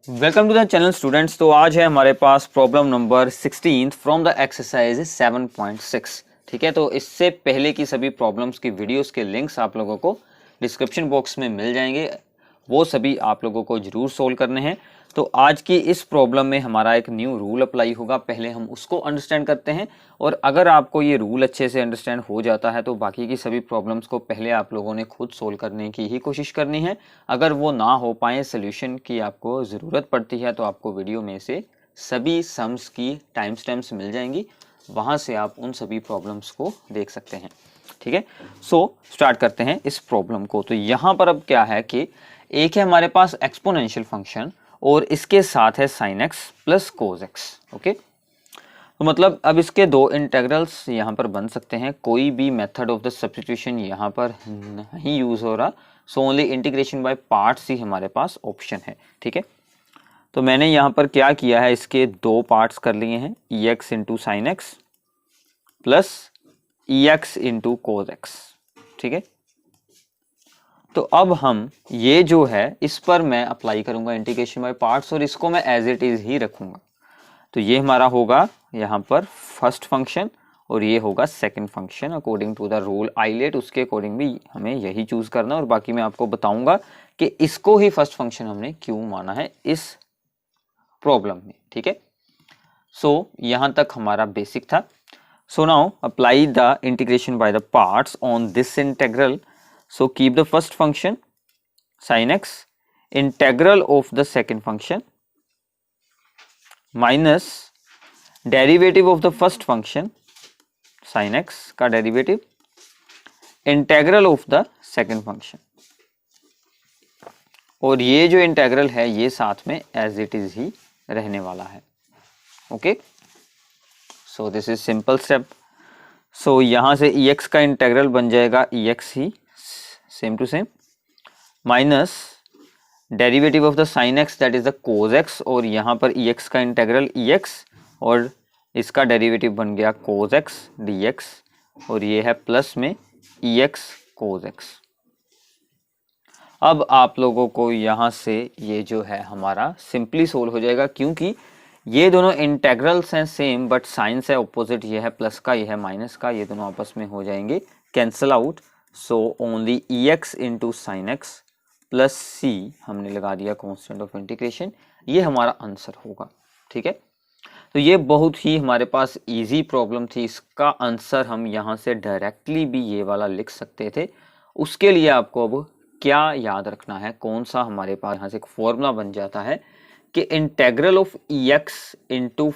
Welcome to the channel students. तो आज है हमारे पास problem number 16 from the exercise 7.6। ठीक है, तो इससे पहले की सभी प्रॉब्लम्स की वीडियोस के लिंक्स आप लोगों को डिस्क्रिप्शन बॉक्स में मिल जाएंगे, वो सभी आप लोगों को जरूर सोल्व करने हैं। तो आज की इस प्रॉब्लम में हमारा एक न्यू रूल अप्लाई होगा, पहले हम उसको अंडरस्टैंड करते हैं और अगर आपको ये रूल अच्छे से अंडरस्टैंड हो जाता है तो बाकी की सभी प्रॉब्लम्स को पहले आप लोगों ने खुद सोल्व करने की ही कोशिश करनी है। अगर वो ना हो पाए, सोल्यूशन की आपको ज़रूरत पड़ती है, तो आपको वीडियो में से सभी सम्स की टाइम स्टैम्प्स मिल जाएंगी, वहाँ से आप उन सभी प्रॉब्लम्स को देख सकते हैं। ठीक है, सो स्टार्ट करते हैं इस प्रॉब्लम को। तो यहाँ पर अब क्या है कि एक है हमारे पास एक्सपोनेंशियल फंक्शन और इसके साथ है sign x plus cos x. Okay, तो मतलब अब इसके दो इंटेग्रल्स यहाँ पर बन सकते हैं। कोई भी मेथड ऑफ द सब्स्टिट्यूशन यहाँ पर नहीं यूज हो रहा, so only integration by parts ही हमारे पास ऑप्शन है। ठीक है, तो मैंने यहाँ पर क्या किया है, इसके दो पार्ट्स कर लिए हैं, e x into sine x plus e x into cos x. ठीक है, तो अब हम ये जो है इस पर मैं अप्लाई करूंगा इंटीग्रेशन बाय पार्ट्स और इसको मैं एज इट इज ही रखूंगा। तो ये हमारा होगा यहाँ पर फर्स्ट फंक्शन और ये होगा second function according to the rule ILATE, उसके अकॉर्डिंग भी हमें यही चूज करना है और बाकी मैं आपको बताऊंगा कि इसको ही फर्स्ट फंक्शन हमने क्यों माना है इस प्रॉब्लम में। ठीक है, सो यहां तक हमारा बेसिक था। So now apply the integration by the parts on this integral. So keep the first function sin x, integral of the second function minus derivative of the first function sin x का derivative integral of the second function, और ये जो integral है ये साथ में as it is he रहने वाला है। Okay, so this is simple step. So यहां से ex का इंटेग्रल बन जाएगा ex ही same to same minus derivative of the sine x that is the cos x, और यहाँ पर ex का इंटेग्रल ex और इसका डेरिवेटिव बन गया कोस एक्स dx, और ये है प्लस में ex कोस एक्स। अब आप लोगों को यहाँ से ये जो है हमारा सिंपली सोल्व हो जाएगा, क्योंकि ये दोनों इंटेग्रल्स हैं सेम बट साइंस है ऑपोजिट, ये है प्लस का ये है माइनस का, ये दोनों आपस में हो जाएंगे cancel out. So only ex into sine x plus c हमने लगा दिया कांस्टेंट ऑफ इंटीग्रेशन, ये हमारा आंसर होगा। ठीक है, तो ये बहुत ही हमारे पास इजी प्रॉब्लम थी, इसका आंसर हम यहाँ से डायरेक्टली भी ये वाला लिख सकते थे। उसके लिए आपको अब क्या याद रखना है, कौन सा हमारे पास यहाँ से एक फॉर्मूला बन जाता है कि इंटेग्रल ऑफ ex इंटू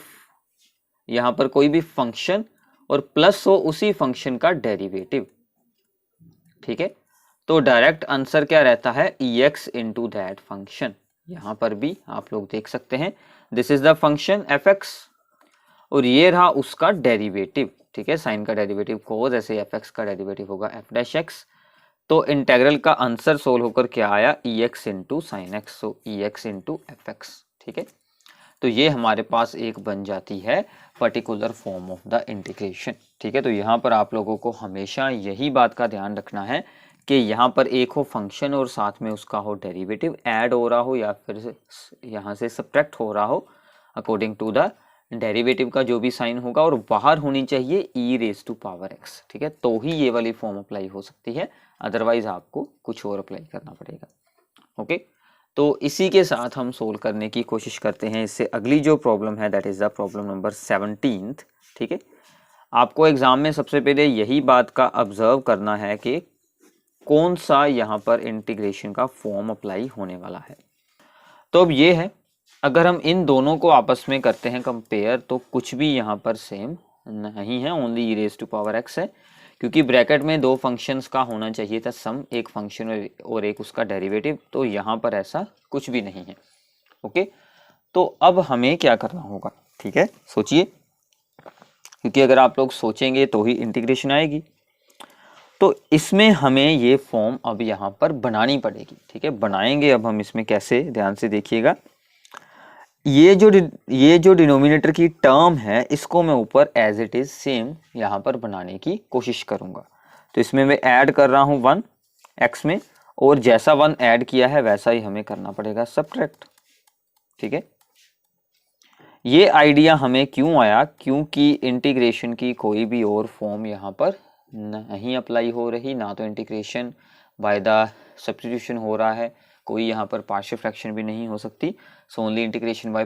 यहाँ पर कोई भी फंक्शन और प्लस हो उसी फंक्शन का डेरिवेटिव। ठीक है, तो डायरेक्ट आंसर क्या रहता है ex इंटू दैट फंक्शन। यहां पर भी आप लोग देख सकते हैं this is the function fx और ये रहा उसका डेरिवेटिव। ठीक है, साइन का डेरिवेटिव कोस, ऐसे fx का डेरिवेटिव होगा f डैश x। तो इंटेग्रल का आंसर सोल्व होकर क्या आया ex इंटू साइन एक्स, सो ex इंटू fx। ठीक है, तो ये हमारे पास एक बन जाती है particular form of the integration. ठीक है, तो यहाँ पर आप लोगों को हमेशा यही बात का ध्यान रखना है कि यहाँ पर एक हो फंक्शन और साथ में उसका हो डेरिवेटिव, ऐड हो रहा हो या फिर यहाँ से सब्ट्रैक्ट हो रहा हो अकॉर्डिंग टू द डेरिवेटिव का जो भी साइन होगा, और बाहर होनी चाहिए ई रेज टू पावर एक्स। ठीक है, तो ही ये वाली फॉर्म अप्लाई हो सकती है, अदरवाइज आपको कुछ और अप्लाई करना पड़ेगा। ओके, तो इसी के साथ हम सोल्व करने की कोशिश करते हैं इससे अगली जो प्रॉब्लम है, that is the problem number 17। ठीक है, आपको एग्जाम में सबसे पहले यही बात का ऑब्जर्व करना है कि कौन सा यहाँ पर इंटीग्रेशन का फॉर्म अप्लाई होने वाला है। तो अब ये है, अगर हम इन दोनों को आपस में करते हैं कंपेयर, तो कुछ भी यहाँ पर सेम नहीं है, only e raise to power x है, क्योंकि ब्रैकेट में दो फंक्शंस का होना चाहिए था सम, एक फंक्शन और एक उसका डेरिवेटिव, तो यहाँ पर ऐसा कुछ भी नहीं है। ओके, तो अब हमें क्या करना होगा, ठीक है, सोचिए, क्योंकि अगर आप लोग सोचेंगे तो ही इंटीग्रेशन आएगी। तो इसमें हमें ये फॉर्म अब यहाँ पर बनानी पड़ेगी। ठीक है, बनाएंगे अब हम इसमें कैसे, ध्यान से देखिएगा। ये जो डिनोमिनेटर की टर्म है इसको मैं ऊपर एज इट इज सेम यहाँ पर बनाने की कोशिश करूंगा। तो इसमें मैं ऐड कर रहा हूँ 1 x में, और जैसा 1 ऐड किया है वैसा ही हमें करना पड़ेगा सब्ट्रैक्ट। ठीक है। ये आइडिया हमें क्यों आया, क्योंकि इंटीग्रेशन की कोई भी और फॉर्म यहाँ पर नहीं अप्लाई हो रही, ना तो इंटीग्रेशन बाय द सब्स्टिट्यूशन हो रहा है, कोई यहाँ पर पार्शियल फ्रैक्शन भी नहीं हो सकती। So only integration by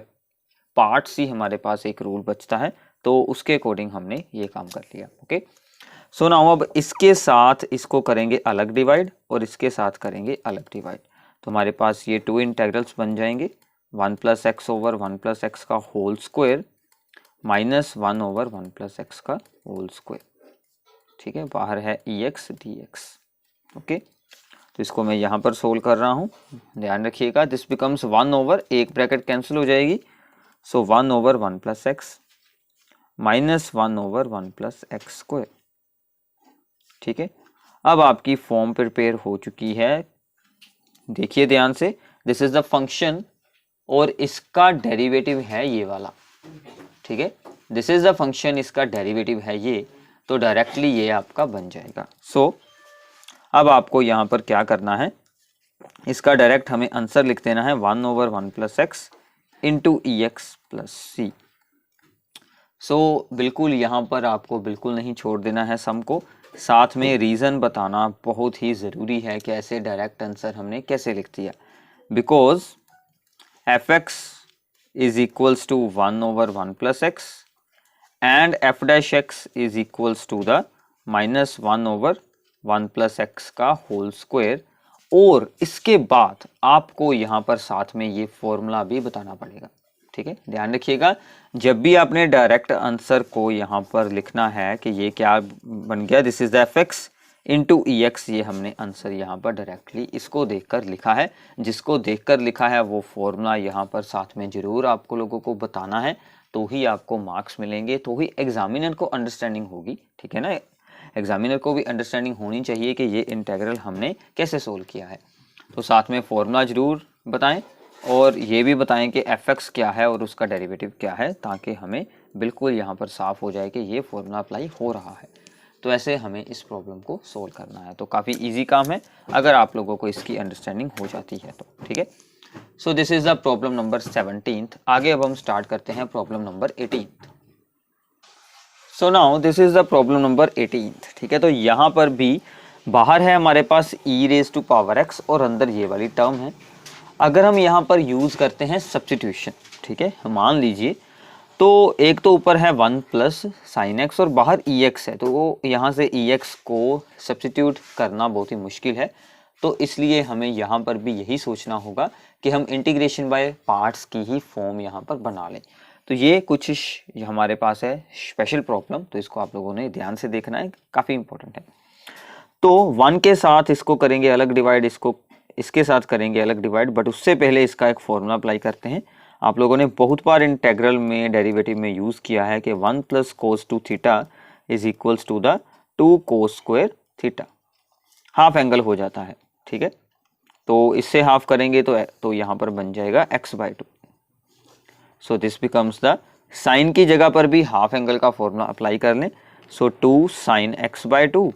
parts ही हमारे पास एक रूल बचता है, तो उसके अकॉर्डिंग हमने ये काम कर लिया। ओके, सो नाउ अब इसके साथ इसको करेंगे अलग डिवाइड और इसके साथ करेंगे अलग डिवाइड, तो हमारे पास ये टू इंटेग्रल्स बन जाएंगे, 1 plus x over 1 plus x का whole square minus 1 over 1 plus x का होल स्क्वायर। ठीक है, बाहर है e x d x. Okay, तो इसको मैं यहाँ पर सोल्व कर रहा हूँ, ध्यान रखिएगा। दिस बिकम्स 1 ओवर, एक ब्रैकेट कैंसिल हो जाएगी, सो 1 over 1 plus x minus 1 over 1 plus x square. ठीक है, अब आपकी फॉर्म प्रिपेयर हो चुकी है, देखिए ध्यान से। दिस इज द फंक्शन और इसका डेरिवेटिव है ये वाला। ठीक है, दिस इज द फंक्शन, इसका डेरिवेटिव है ये, तो डायरेक्टली ये आपका बन जाएगा। सो अब आपको यहाँ पर क्या करना है, इसका डायरेक्ट हमें आंसर लिख देना है 1 ओवर 1 प्लस एक्स इंटू ई एक्स प्लस सी। सो बिल्कुल यहाँ पर आपको बिल्कुल नहीं छोड़ देना है सम को, साथ में रीज़न बताना बहुत ही ज़रूरी है कि ऐसे डायरेक्ट आंसर हमने कैसे लिख दिया। Because f x is equals to 1 over 1 plus x and f dash x is equals to the minus 1 over 1 plus x का होल स्क्वायर, और इसके बाद आपको यहाँ पर साथ में ये फॉर्मूला भी बताना पड़ेगा। ठीक है, ध्यान रखिएगा, जब भी आपने डायरेक्ट आंसर को यहाँ पर लिखना है कि ये क्या बन गया, this is the F x into E x, ये हमने आंसर यहाँ पर डायरेक्टली इसको देखकर लिखा है। जिसको देखकर लिखा है वो फॉर्मूला यहाँ पर साथ में जरूर आपको लोगों को बताना है, तो ही आपको मार्क्स मिलेंगे, तो ही एग्जामिनर को अंडरस्टैंडिंग होगी। ठीक है ना, एग्जामिनर को भी अंडरस्टैंडिंग होनी चाहिए कि ये इंटेग्रल हमने कैसे सोल्व किया है। तो साथ में फॉर्मूला जरूर बताएं और ये भी बताएं कि एफ एक्स क्या है और उसका डेरिवेटिव क्या है, ताकि हमें बिल्कुल यहाँ पर साफ हो जाए कि ये फॉर्मूला अप्लाई हो रहा है। तो ऐसे हमें इस प्रॉब्लम को सोल्व करना है, तो काफ़ी इजी काम है अगर आप लोगों को इसकी अंडरस्टैंडिंग हो जाती है तो। ठीक है, सो this is the problem number 17। आगे अब हम स्टार्ट करते हैं problem number 18। So now this is the problem number 18। ठीक है, तो यहाँ पर भी बाहर है हमारे पास e raise to power x और अंदर ये वाली टर्म है। अगर हम यहाँ पर यूज़ करते हैं सब्स्टिट्यूशन, ठीक है, मान लीजिए तो एक तो ऊपर है 1 प्लस साइन एक्स और बाहर ई एक्स है, तो वो यहाँ से ई एक्स को सब्स्टिट्यूट करना बहुत ही मुश्किल है, तो इसलिए हमें यहाँ पर भी यही सोचना होगा कि हम इंटीग्रेशन बाय पार्ट्स की ही फॉर्म यहाँ पर बना लें। तो ये कुछ हमारे पास है स्पेशल प्रॉब्लम, तो इसको आप लोगों ने ध्यान से देखना है, काफ़ी इंपॉर्टेंट है। तो 1 के साथ इसको करेंगे अलग डिवाइड, इसको इसके साथ करेंगे अलग डिवाइड, बट उससे पहले इसका एक फॉर्मूला अप्लाई करते हैं। आप लोगों ने बहुत बार इंटेग्रल में डेरिवेटिव में यूज़ किया है कि 1 plus cos two theta is equals to the 2 cos square theta, half angle हो जाता है। ठीक है, तो इससे हाफ करेंगे तो यहाँ पर बन जाएगा x/2। So this becomes the, sine की जगह पर भी हाफ एंगल का फॉर्मूला अप्लाई कर लें, सो 2 साइन x/2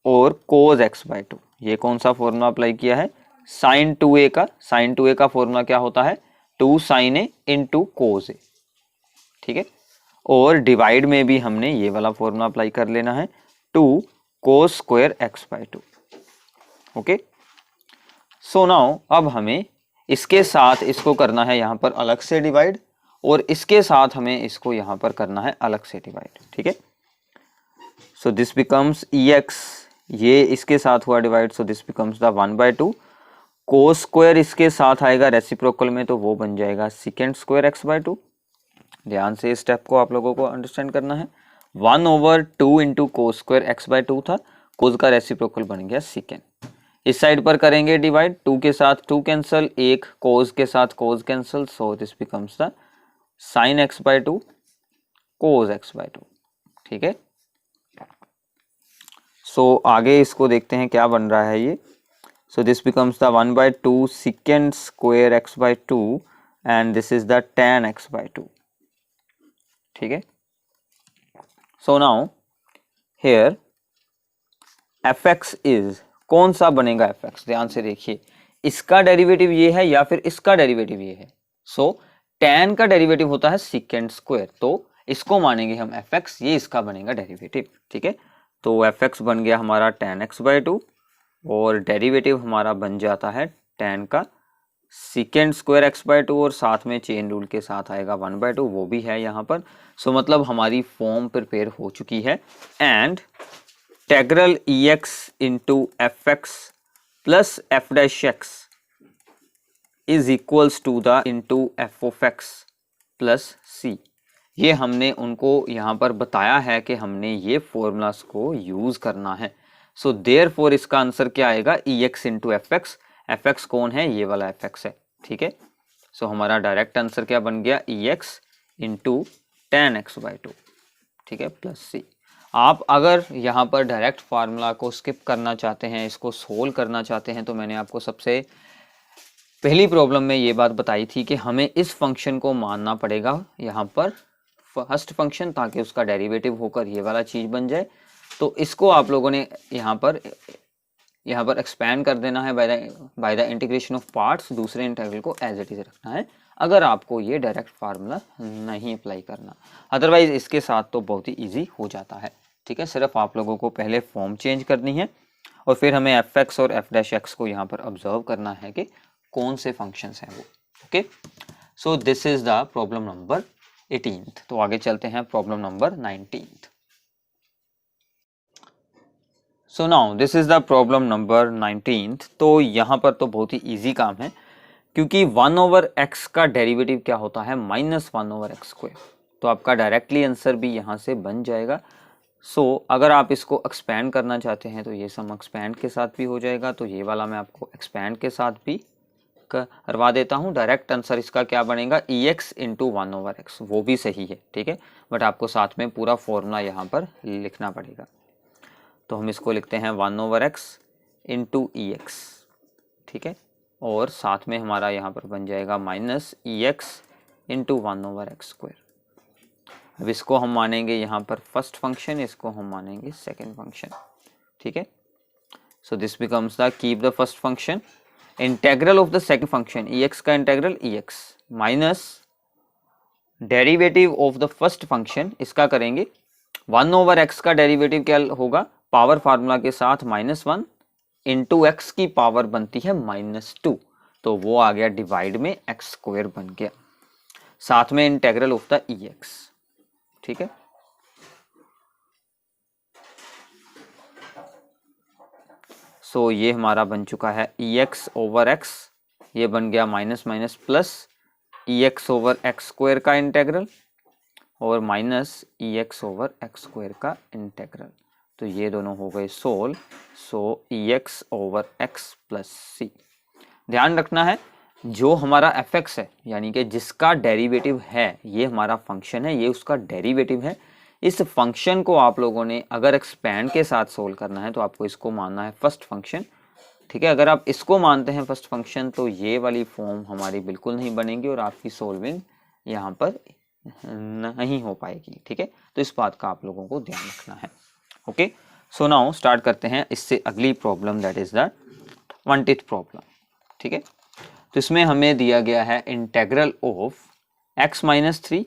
और कोस x/2। ये कौन सा फॉर्मूला अप्लाई किया है, साइन 2a का। साइन 2a का फॉर्मूला क्या होता है, 2 साइन ए इंटू कोस ए। ठीक है, और डिवाइड में भी हमने ये वाला फॉर्मूला अप्लाई कर लेना है, 2 cos square x/2। Okay, so now अब हमें इसके साथ इसको करना है यहाँ पर अलग से डिवाइड, और इसके साथ हमें इसको यहाँ पर करना है अलग से डिवाइड। ठीक है, सो दिस बिकम्स ई एक्स, ये इसके साथ हुआ divide, so this becomes the 1/2। Cos square इसके साथ आएगा रेसिप्रोकल में, तो वो बन जाएगा सेकेंड स्क्वायर x/2। ध्यान से इस स्टेप को आप लोगों को अंडरस्टैंड करना है। 1 over 2 into cos square x/2 था, कोस का रेसिप्रोकल बन गया सेकेंड। इस साइड पर करेंगे डिवाइड, 2 के साथ 2 कैंसल, एक कोस के साथ cos cancel, so this becomes the sine x/2 cos x/2। ठीक है, सो आगे इसको देखते हैं क्या बन रहा है ये। सो this becomes the 1/2 second square x/2 and this is the tan x/2। ठीक है, so now here fx is, कौन सा बनेगा fx, ध्यान से देखिए, इसका डेरिवेटिव ये है या फिर इसका डेरिवेटिव ये है। सो tan का डेरिवेटिव होता है सेकेंड स्क्वायर, तो इसको मानेंगे हम fx, ये इसका बनेगा डेरिवेटिव। ठीक है, तो fx बन गया हमारा tan x/2 और डेरिवेटिव हमारा बन जाता है tan का सेकेंड स्क्वायर x/2 और साथ में चेन रूल के साथ आएगा 1/2, वो भी है यहाँ पर। सो मतलब हमारी फॉर्म प्रिपेयर हो चुकी है and integral ex into f x plus f dash x is equals to the into f of x plus c. ये हमने उनको यहाँ पर बताया है कि हमने ये फॉर्मूलास को यूज करना है। सो देयरफॉर इसका आंसर क्या आएगा, ex into f x. F x कौन है, ये वाला एफ एक्स है। ठीक है, सो हमारा डायरेक्ट आंसर क्या बन गया, ex इंटू tan x/2। ठीक है, प्लस सी। आप अगर यहाँ पर डायरेक्ट फार्मूला को स्किप करना चाहते हैं, इसको सोल्व करना चाहते हैं, तो मैंने आपको सबसे पहली प्रॉब्लम में ये बात बताई थी कि हमें इस फंक्शन को मानना पड़ेगा यहाँ पर फर्स्ट फंक्शन, ताकि उसका डेरिवेटिव होकर ये वाला चीज बन जाए। तो इसको आप लोगों ने यहाँ पर एक्सपैंड कर देना है by the integration of parts, दूसरे इंटीग्रल को एज इट इज रखना है अगर आपको ये डायरेक्ट फार्मूला नहीं अप्लाई करना। अदरवाइज इसके साथ तो बहुत ही इजी हो जाता है। ठीक है, सिर्फ आप लोगों को पहले फॉर्म चेंज करनी है और फिर हमें एफ एक्स और एफ डैश एक्स को यहाँ पर ऑब्जर्व करना है कि कौन से फंक्शंस हैं वो। Okay, so this is the problem number 18th। तो आगे चलते हैं problem number 19th। So now this is the problem number 19th। तो यहाँ पर तो बहुत ही इजी काम है, क्योंकि 1/x का डेरिवेटिव क्या होता है, -1/x²। तो आपका डायरेक्टली आंसर भी यहाँ से बन जाएगा। सो अगर आप इसको एक्सपैंड करना चाहते हैं तो ये सम एक्सपैंड के साथ भी हो जाएगा, तो ये वाला मैं आपको एक्सपैंड के साथ भी करवा देता हूँ। डायरेक्ट आंसर इसका क्या बनेगा, ex इंटू 1/x, वो भी सही है। ठीक है, बट आपको साथ में पूरा फॉर्मूला यहाँ पर लिखना पड़ेगा। तो हम इसको लिखते हैं 1/x इंटू ex। ठीक है, और साथ में हमारा यहाँ पर बन जाएगा -ex इंटू 1/x²। अब इसको हम मानेंगे यहाँ पर फर्स्ट फंक्शन, इसको हम मानेंगे सेकेंड फंक्शन। ठीक है, सो this becomes the keep the first function, integral of the second function ex का integral ex minus derivative of the first function, इसका करेंगे 1/x का डेरिवेटिव क्या होगा, पावर फार्मूला के साथ -1 इंटू एक्स की पावर बनती है -2, तो वो आ गया डिवाइड में x² बन गया, साथ में इंटेग्रल ऑफ द ex। ठीक है, सो ये हमारा बन चुका है ex/x, ये बन गया माइनस माइनस प्लस ex/x² का इंटेग्रल और माइनस ex/x² का इंटेग्रल। तो ये दोनों हो गए सोल्व। सो ex/x प्लस सी। ध्यान रखना है, जो हमारा fx है यानी कि जिसका डेरिवेटिव है, ये हमारा फंक्शन है, ये उसका डेरिवेटिव है। इस फंक्शन को आप लोगों ने अगर एक्सपैंड के साथ सोल्व करना है तो आपको इसको मानना है फर्स्ट फंक्शन। ठीक है, अगर आप इसको मानते हैं फर्स्ट फंक्शन तो ये वाली फॉर्म हमारी बिल्कुल नहीं बनेगी और आपकी सोल्विंग यहाँ पर नहीं हो पाएगी। ठीक है, तो इस बात का आप लोगों को ध्यान रखना है। ओके, सो नाउ स्टार्ट करते हैं इससे अगली problem, that is the 20th problem. ठीक है, तो इसमें हमें दिया गया है integral of x-3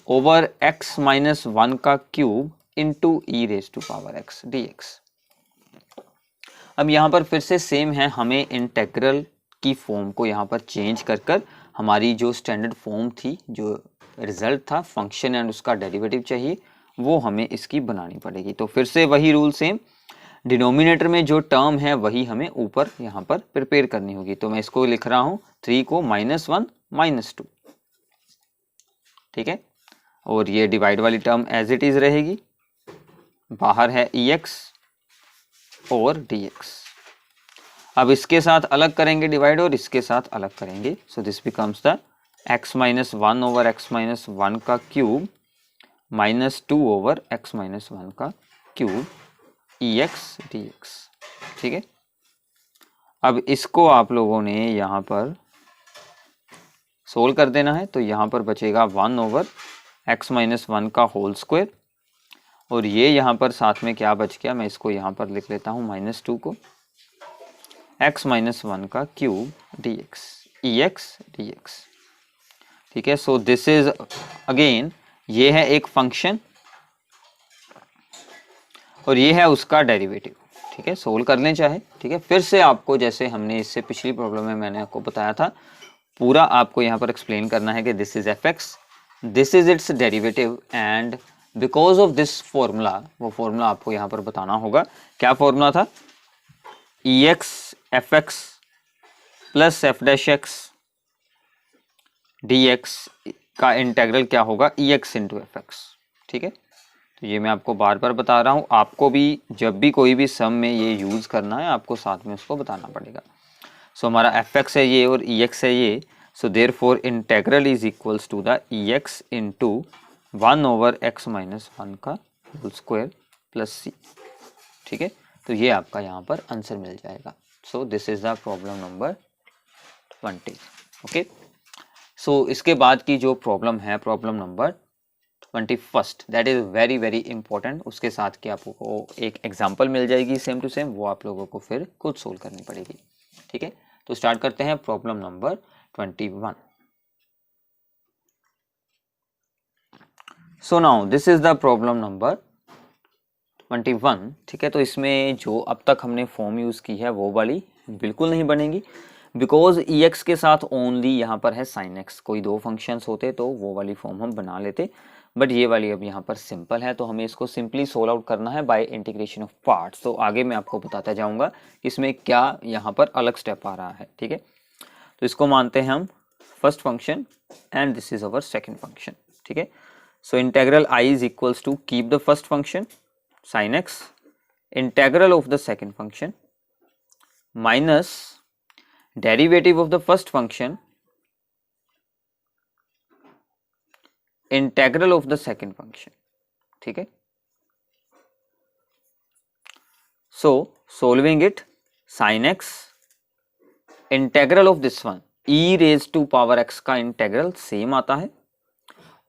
over x-1 का क्यूब इंटू e⁻x dx। अब यहाँ पर फिर से सेम है, हमें इंटेग्रल की फॉर्म को यहाँ पर चेंज कर हमारी जो स्टैंडर्ड फॉर्म थी, जो रिजल्ट था फंक्शन एंड उसका डेरिवेटिव चाहिए, वो हमें इसकी बनानी पड़ेगी। तो फिर से वही रूल सेम, डिनोमिनेटर में जो टर्म है वही हमें ऊपर यहाँ पर प्रिपेयर करनी होगी। तो मैं इसको लिख रहा हूँ 3 को -1 -2। ठीक है, और ये डिवाइड वाली टर्म एज इट इज रहेगी, बाहर है ex और dx। अब इसके साथ अलग करेंगे डिवाइड और इसके साथ अलग करेंगे। सो this becomes the x-1 over x-1 का क्यूब -2 ओवर x-1 का क्यूब ex dx। ठीक है, अब इसको आप लोगों ने यहाँ पर सोल्व कर देना है। तो यहाँ पर बचेगा 1 ओवर x-1 का होल स्क्वायर और ये यहाँ पर साथ में क्या बच गया, मैं इसको यहाँ पर लिख लेता हूँ -2 को, x-1 का cube dx x d x. ठीक है, सो दिस इज अगेन, ये है एक फंक्शन और ये है उसका डेरिवेटिव। ठीक है, सोल्व कर लें चाहे। ठीक है, फिर से आपको जैसे हमने इससे पिछली प्रॉब्लम में मैंने आपको बताया था, पूरा आपको यहाँ पर एक्सप्लेन करना है कि this is f x, this is its derivative, and because of this formula, वो फॉर्मूला आपको यहाँ पर बताना होगा। क्या फॉर्मूला था? E x f x plus f dash x d x का इंटेग्रल क्या होगा? E x into f x. ठीक है, तो ये मैं आपको बार बार बता रहा हूँ, आपको भी जब भी कोई भी सम में ये यूज़ करना है आपको साथ में उसको बताना पड़ेगा। सो हमारा एफ एक्स है ये और ई एक्स है ये, so therefore integral is equals to the e x into 1/x-1 का होल स्क्वायर प्लस सी। ठीक है, तो ये आपका यहाँ पर आंसर मिल जाएगा। So this is the problem number 20। Okay, so इसके बाद की जो प्रॉब्लम है, problem number 21, that is very very important. उसके साथ की आपको एक एग्जांपल मिल जाएगी सेम टू सेम, वो आप लोगों को फिर खुद सोल्व करनी पड़ेगी। ठीक है, तो स्टार्ट करते हैं problem number 21। So now this is the problem number 21। ठीक है, तो इसमें जो अब तक हमने फॉर्म यूज की है वो वाली बिल्कुल नहीं बनेगी, बिकॉज ई एक्स के साथ ओनली यहाँ पर है साइन एक्स। कोई दो फंक्शंस होते तो वो वाली फॉर्म हम बना लेते, बट ये वाली अब यहाँ पर सिंपल है, तो हमें इसको सिंपली सोल्व आउट करना है बाय इंटीग्रेशन ऑफ पार्ट्स। तो आगे मैं आपको बताता जाऊंगा कि इसमें क्या यहाँ पर अलग स्टेप आ रहा है। ठीक है, तो इसको मानते हैं हम first function and this is our second function. ठीक है, so integral I is equals to keep the first function sin x, integral of the second function minus derivative of the first function, integral of the second function. ठीक है, so solving it, sin x, integral of this one e raised to power x का integral same आता है,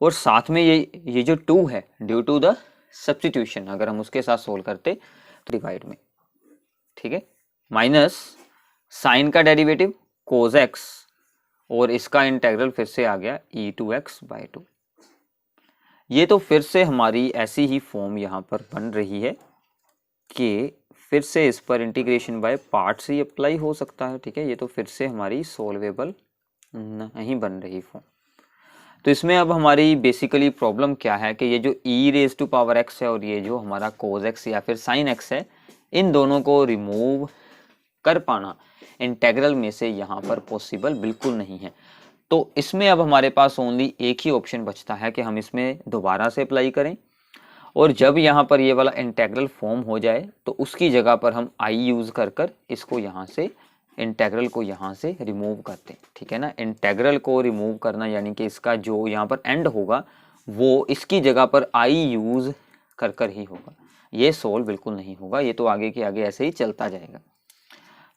और साथ में ये जो 2 है ड्यू टू द सब्स्टिट्यूशन, अगर हम उसके साथ सोल्व करते तो डिवाइड में। ठीक है, माइनस साइन का डेरिवेटिव कोस एक्स, और इसका इंटेग्रल फिर से आ गया e2x/2। ये तो फिर से हमारी ऐसी ही फॉर्म यहाँ पर बन रही है कि फिर से इस पर integration by parts he apply हो सकता है। ठीक है, ये तो फिर से हमारी सोल्वेबल नहीं बन रही फॉर्म। तो इसमें अब हमारी बेसिकली प्रॉब्लम क्या है कि ये जो e raise to power x है और ये जो हमारा कोस x या फिर साइन x है, इन दोनों को रिमूव कर पाना इंटेग्रल में से यहाँ पर पॉसिबल बिल्कुल नहीं है। तो इसमें अब हमारे पास ओनली एक ही ऑप्शन बचता है कि हम इसमें दोबारा से अप्लाई करें, और जब यहाँ पर ये वाला इंटेग्रल फॉर्म हो जाए तो उसकी जगह पर हम i यूज़ कर कर इसको यहाँ से, इंटेग्रल को यहाँ से रिमूव करते हैं। ठीक है ना, इंटेग्रल को रिमूव करना यानी कि इसका जो यहाँ पर एंड होगा वो इसकी जगह पर i यूज़ कर कर ही होगा, ये सोल्व बिल्कुल नहीं होगा, ये तो आगे के आगे ऐसे ही चलता जाएगा।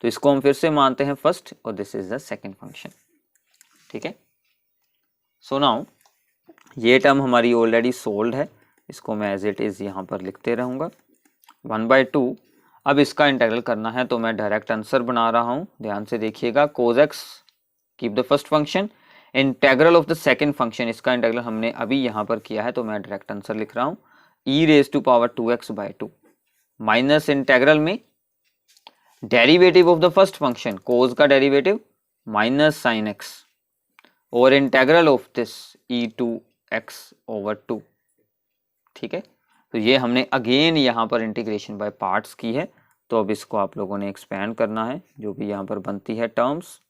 तो इसको हम फिर से मानते हैं फर्स्ट, और this is the second function. ठीक है, सो नाउ ये टर्म हमारी ऑलरेडी सोल्व है, इसको मैं एज इट इज़ यहाँ पर लिखते रहूँगा 1/2। अब इसका इंटेग्रल करना है तो मैं डायरेक्ट आंसर बना रहा हूँ, ध्यान से देखिएगा। Cos x keep the first function, integral of the second function, इसका इंटेग्रल हमने अभी यहाँ पर किया है तो मैं डायरेक्ट आंसर लिख रहा हूँ e raise to power 2x/2 minus integral में derivative of the first function, cos का डेरिवेटिव माइनस साइन एक्स, और इंटेग्रल ऑफ दिस e2x/2। ठीक है, तो ये हमने अगेन यहाँ पर इंटीग्रेशन बाय पार्ट्स की है, तो अब इसको आप लोगों ने एक्सपेंड करना है, जो भी यहाँ पर बनती है टर्म्स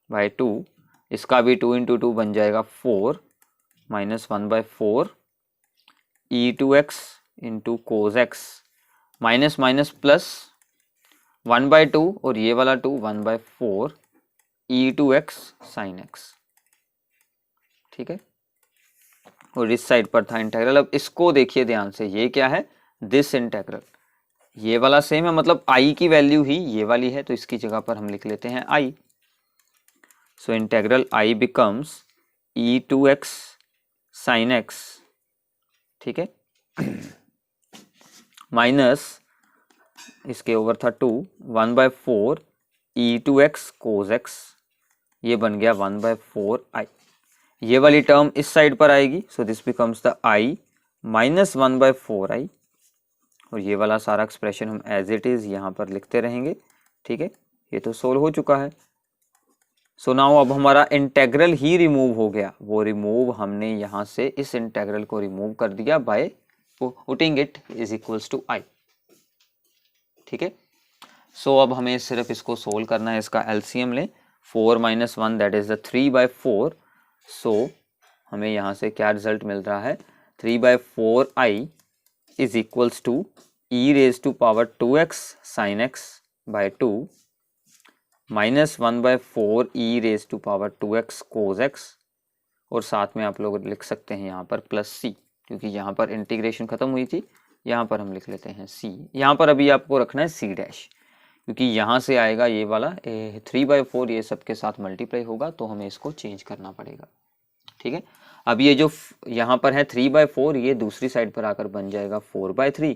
बाय 2, इसका भी 2 × 2 बन जाएगा 4 minus 1/4 e2x into cos x minus minus plus 1/2, और ये वाला 2 1/4 e2x साइन एक्स। ठीक है, और इस साइड पर था इंटेग्रल। अब इसको देखिए ध्यान से, ये क्या है? दिस इंटेग्रल, ये वाला सेम है, मतलब आई की वैल्यू ही ये वाली है, तो इसकी जगह पर हम लिख लेते हैं I. So integral I becomes e2x sine x. ठीक है, माइनस इसके ओवर था 2 1/4 e2x कोस एक्स, ये बन गया 1/4i। ये वाली टर्म इस साइड पर आएगी, सो this becomes the i minus 1/4i, और ये वाला सारा एक्सप्रेशन हम एज इट इज यहाँ पर लिखते रहेंगे। ठीक है, ये तो सोल्व हो चुका है। सो नाउ अब हमारा इंटेग्रल ही रिमूव हो गया, वो रिमूव हमने यहाँ से इस इंटेग्रल को रिमूव कर दिया by putting it is equals to i। ठीक है, सो अब हमें सिर्फ इसको सोल्व करना है, इसका एलसीएम लें, 4 - 1 दैट इज द 3/4। सो हमें यहाँ से क्या रिजल्ट मिल रहा है, 3/4i is equals to e raise to power 2x sin x by 2 minus 1/4 e raise to power 2x cos x, और साथ में आप लोग लिख सकते हैं यहाँ पर प्लस c, क्योंकि यहाँ पर इंटीग्रेशन खत्म हुई थी, यहाँ पर हम लिख लेते हैं c। यहाँ पर अभी आपको रखना है c डैश, क्योंकि यहाँ से आएगा ये वाला 3/4, ये सबके साथ मल्टीप्लाई होगा, तो हमें इसको चेंज करना पड़ेगा। ठीक है, अब ये जो यहाँ पर है 3/4, ये दूसरी साइड पर आकर बन जाएगा 4/3।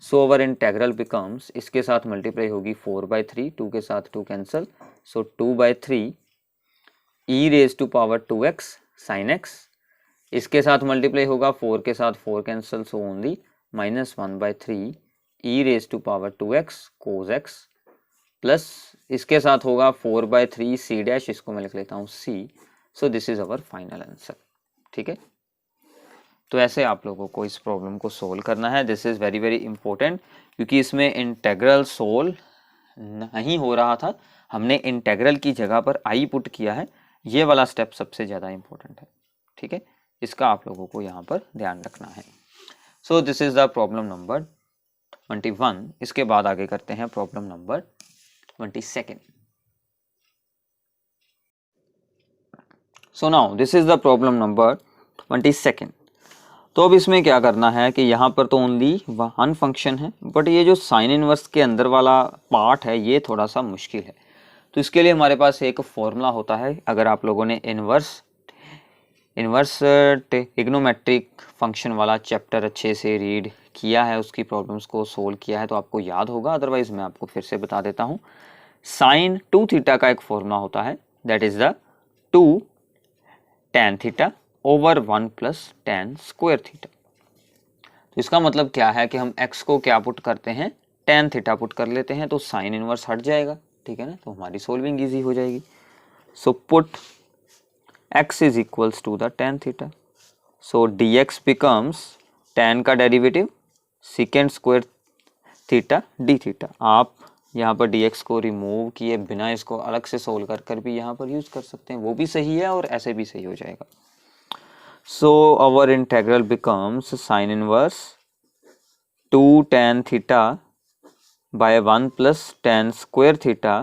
सो अवर इंटेग्रल बिकम्स, इसके साथ मल्टीप्लाई होगी 4/3, 2 के साथ 2 cancel, so 2/3 e raise to power 2x sin x, इसके साथ मल्टीप्लाई होगा 4 के साथ 4 cancel, so only minus 1/3 e raise to power 2x cos x, plus इसके साथ होगा 4/3 c डैश, इसको मैं लिख लेता हूँ c। So this is our final answer. ठीक है, तो ऐसे आप लोगों को इस प्रॉब्लम को सोल्व करना है। This is very very important, क्योंकि इसमें इंटेग्रल सोल्व नहीं हो रहा था, हमने इंटेग्रल की जगह पर आई पुट किया है। ये वाला स्टेप सबसे ज़्यादा इंपॉर्टेंट है। ठीक है, इसका आप लोगों को यहाँ पर ध्यान रखना है। So this is the problem number 21। इसके बाद आगे करते हैं problem number 22। So now this is the problem number 22। तो अब इसमें क्या करना है कि यहाँ पर तो ओनली वन फंक्शन है, बट ये जो साइन इनवर्स के अंदर वाला पार्ट है ये थोड़ा सा मुश्किल है। तो इसके लिए हमारे पास एक फॉर्मूला होता है। अगर आप लोगों ने इनवर्स ट्रिग्नोमेट्रिक फंक्शन वाला चैप्टर अच्छे से रीड किया है, उसकी प्रॉब्लम्स को सोल्व किया है, तो आपको याद होगा, अदरवाइज मैं आपको फिर से बता देता हूँ। साइन 2 थीटा का एक फॉर्मूला होता है, that is the 2 tan theta over 1 plus tan square theta. तो इसका मतलब क्या है कि हम x को क्या पुट करते हैं, tan थीटा पुट कर लेते हैं, तो साइन इनवर्स हट जाएगा। ठीक है ना, तो हमारी सोल्विंग इजी हो जाएगी। So put x is equals to the tan theta, so dx becomes tan का derivative second square theta d theta. आप यहाँ पर dx को रिमूव किए बिना इसको अलग से सोल्व कर भी यहाँ पर यूज कर सकते हैं, वो भी सही है और ऐसे भी सही हो जाएगा। So our integral becomes sin inverse 2 tan theta by 1 plus tan square theta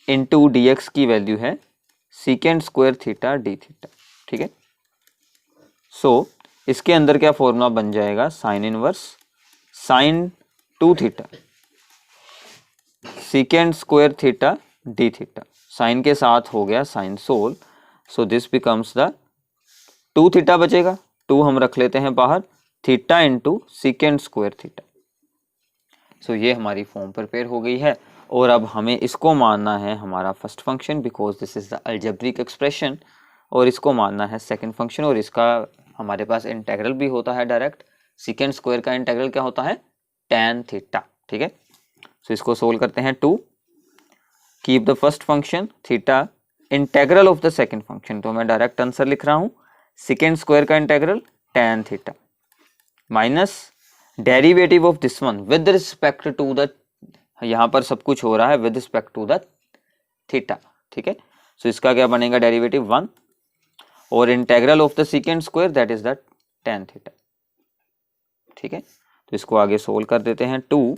into dx की वैल्यू है secant square theta d theta। ठीक है, सो इसके अंदर क्या फॉर्मूला बन जाएगा, sine inverse sin 2 theta secant square theta d theta, sine के साथ हो गया साइन सोल, so this becomes the 2 theta बचेगा, 2 हम रख लेते हैं बाहर, theta into second square theta. सो ये हमारी फॉर्म प्रिपेयर हो गई है, और अब हमें इसको मानना है हमारा first function, because this is the algebraic expression, और इसको मानना है सेकंड फंक्शन, और इसका हमारे पास इंटेग्रल भी होता है डायरेक्ट। सेकेंड स्क्वायर का इंटेग्रल क्या होता है, tan थीटा। ठीक है, सो इसको सोल्व करते हैं। 2 keep the first function theta integral of the second function, तो मैं डायरेक्ट आंसर लिख रहा हूँ, सेकेंड स्क्वायर का integral tan theta minus derivative of this one with respect to the, यहाँ पर सब कुछ हो रहा है with respect to the theta. ठीक है, सो इसका क्या बनेगा, डेरिवेटिव 1, और integral of the second square that is the tan theta. ठीक है, तो इसको आगे सोल्व कर देते हैं। 2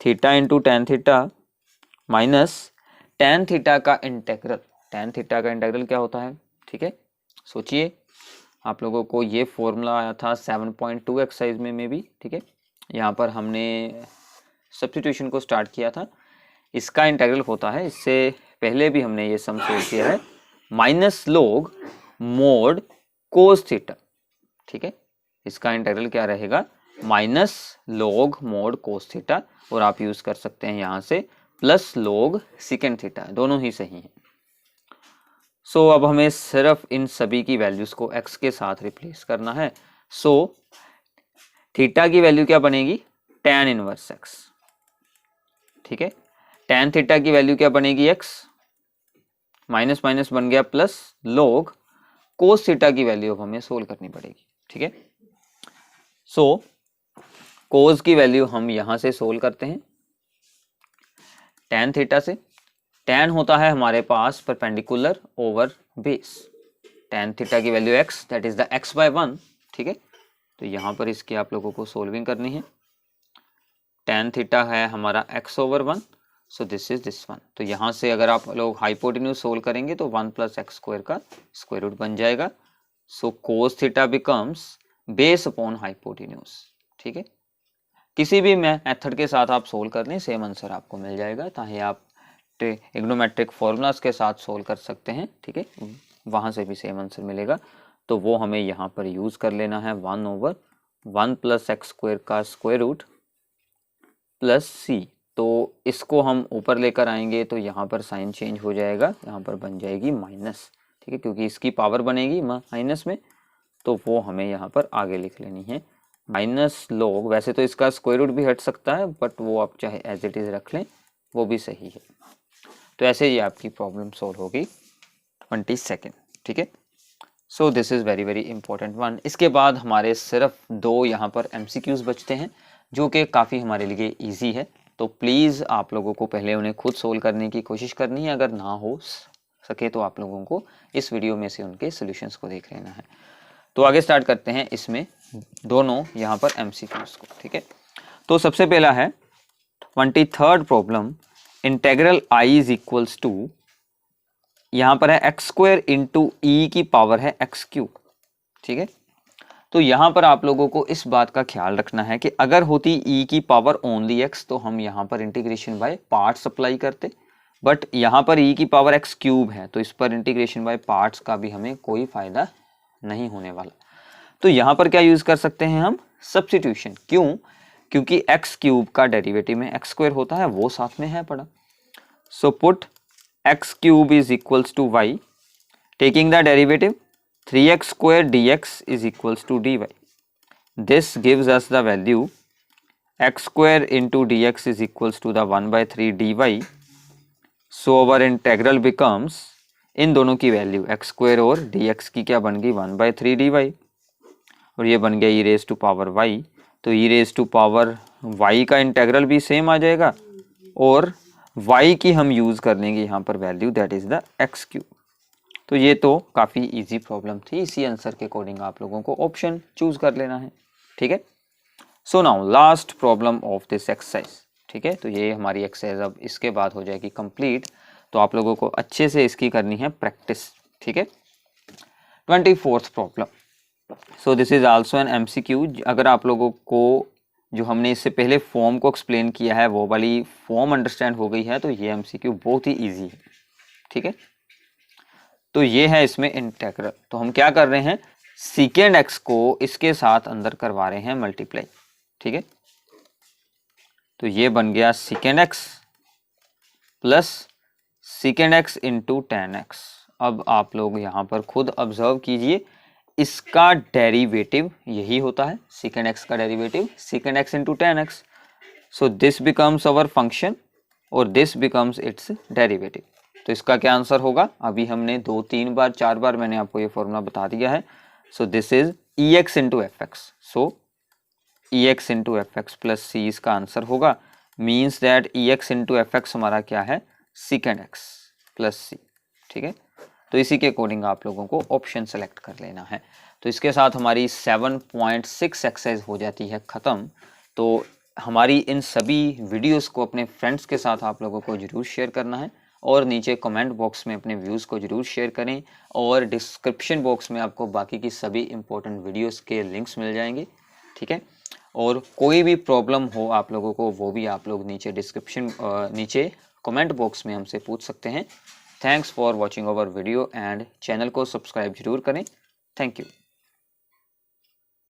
theta into tan theta minus tan theta का इंटेग्रल, tan थीटा का इंटेग्रल क्या होता है। ठीक है, सोचिए, आप लोगों को ये फॉर्मूला आया था 7.2 एक्सरसाइज में मे बी। ठीक है, यहाँ पर हमने सब्स्टिट्यूशन को स्टार्ट किया था। इसका इंटेग्रल होता है, इससे पहले भी हमने ये सम सोल्व किया है, माइनस लोग मोड कोस थीटा। ठीक है, इसका इंटेग्रल क्या रहेगा, minus log mode cos theta, और आप यूज कर सकते हैं यहाँ से प्लस log secant थीटा, दोनों ही सही हैं। सो अब हमें सिर्फ इन सभी की वैल्यूज को x के साथ रिप्लेस करना है। सो थीटा की वैल्यू क्या बनेगी, tan इनवर्स x, ठीक है। tan थीटा की वैल्यू क्या बनेगी, x, माइनस माइनस बन गया प्लस, log cos थीटा की वैल्यू अब हमें सोल्व करनी पड़ेगी, ठीक है। सो cos की वैल्यू हम यहां से सोल्व करते हैं tan थीटा से। tan होता है हमारे पास perpendicular over base, tan theta की value x, that is the x/1, ठीक है। तो यहां पर इसकी आप लोगों को सोल्विंग करनी है। tan थीटा है हमारा x/1, so this is this one. तो यहां से अगर आप लोग हाइपोटेन्यूज सोल्व करेंगे तो 1 + x² का स्क्वायर रूट बन जाएगा। सो cos theta becomes base upon hypotenuse, ठीक है। किसी भी मेथड के साथ आप सोल्व कर लें, सेम आंसर आपको मिल जाएगा। चाहे आप ट्रिग्नोमेट्रिक फॉर्मूलाज के साथ सोल्व कर सकते हैं, ठीक है, वहां से भी सेम आंसर मिलेगा। तो वो हमें यहाँ पर यूज कर लेना है 1/1 + x² का स्क्वायर रूट प्लस c। तो इसको हम ऊपर लेकर आएंगे तो यहाँ पर साइन चेंज हो जाएगा, यहाँ पर बन जाएगी माइनस, ठीक है, क्योंकि इसकी पावर बनेगी माइनस में, तो वो हमें यहाँ पर आगे लिख लेनी है माइनस log। वैसे तो इसका स्क्वायर रूट भी हट सकता है, बट वो आप चाहे एज इट इज रख लें, वो भी सही है। तो ऐसे ही आपकी प्रॉब्लम सॉल्व होगी 22, ठीक है। सो this is very very important one. इसके बाद हमारे सिर्फ 2 यहाँ पर MCQs बचते हैं, जो कि काफ़ी हमारे लिए ईजी है। तो प्लीज़ आप लोगों को पहले उन्हें खुद सोल्व करने की कोशिश करनी है, अगर ना हो सके तो आप लोगों को इस वीडियो में से उनके सोल्यूशंस को देख लेना है। तो आगे स्टार्ट करते हैं इसमें दोनों यहाँ पर MCQs को, ठीक है। तो सबसे पहला है 23rd problem, integral I is equals to, यहाँ पर है x² इंटू ई की पावर है x³, ठीक है। तो यहाँ पर आप लोगों को इस बात का ख्याल रखना है कि अगर होती e की पावर ओनली x तो हम यहाँ पर इंटीग्रेशन बाय पार्ट्स अप्लाई करते, बट यहाँ पर e की पावर x³ है तो इस पर इंटीग्रेशन बाय पार्ट्स का भी हमें कोई फायदा नहीं होने वाला। तो यहाँ पर क्या यूज कर सकते हैं हम, सब्स्टिट्यूशन। क्यों, क्योंकि x³ का डेरिवेटिव में x² होता है, वो साथ में है पड़ा। So put x³ is equals to y, taking the derivative 3x² dx is equals to dy. This gives us the value x² into dx is equals to the 1/3 dy. So our integral becomes, इन दोनों की value x² और dx की क्या बन गई 1/3 dy, और ये बन गया e raised to power y। तो e raised to power y का इंटेग्रल भी सेम आ जाएगा, और y की हम यूज कर लेंगे यहाँ पर value, that is the x³। तो ये तो काफ़ी इजी प्रॉब्लम थी, इसी आंसर के अकॉर्डिंग आप लोगों को ऑप्शन चूज कर लेना है, ठीक है। So now last problem of this exercise, ठीक है। तो ये हमारी एक्सरसाइज अब इसके बाद हो जाएगी कंप्लीट। तो आप लोगों को अच्छे से इसकी करनी है प्रैक्टिस, ठीक है। 24th problem, so this is also an MCQ। अगर आप लोगों को जो हमने इससे पहले फॉर्म को एक्सप्लेन किया है वो वाली फॉर्म अंडरस्टैंड हो गई है तो ये MCQ बहुत ही ईजी है, ठीक है। तो ये है इसमें इंटेग्रल। तो हम क्या कर रहे हैं, सीकेंड x को इसके साथ अंदर करवा रहे हैं मल्टीप्लाई, ठीक है। तो ये बन गया सीकेंड x plus सीकेंड x into tan x। अब आप लोग यहाँ पर खुद ऑब्जर्व कीजिए, इसका डेरिवेटिव यही होता है, सीकेंड x का derivative सीकेंड x into tan x। So this becomes our function और दिस बिकम्स इट्स डेरिवेटिव। तो इसका क्या आंसर होगा, अभी हमने 2, 3 बार 4 बार मैंने आपको ये फॉर्मूला बता दिया है। सो this is EX into FX। So EX into FX plus C इसका आंसर होगा, means that EX into FX हमारा क्या है, सीकेंड x प्लस C, ठीक है। तो इसी के अकॉर्डिंग आप लोगों को ऑप्शन सेलेक्ट कर लेना है। तो इसके साथ हमारी 7.6 एक्सरसाइज हो जाती है ख़त्म। तो हमारी इन सभी वीडियोस को अपने फ्रेंड्स के साथ आप लोगों को जरूर शेयर करना है, और नीचे कमेंट बॉक्स में अपने व्यूज़ को जरूर शेयर करें, और डिस्क्रिप्शन बॉक्स में आपको बाकी की सभी इंपॉर्टेंट वीडियोस के लिंक्स मिल जाएंगे, ठीक है। और कोई भी प्रॉब्लम हो आप लोगों को वो भी आप लोग नीचे नीचे कमेंट बॉक्स में हमसे पूछ सकते हैं। Thanks for watching our video and channel को सब्सक्राइब जरूर करें। Thank you.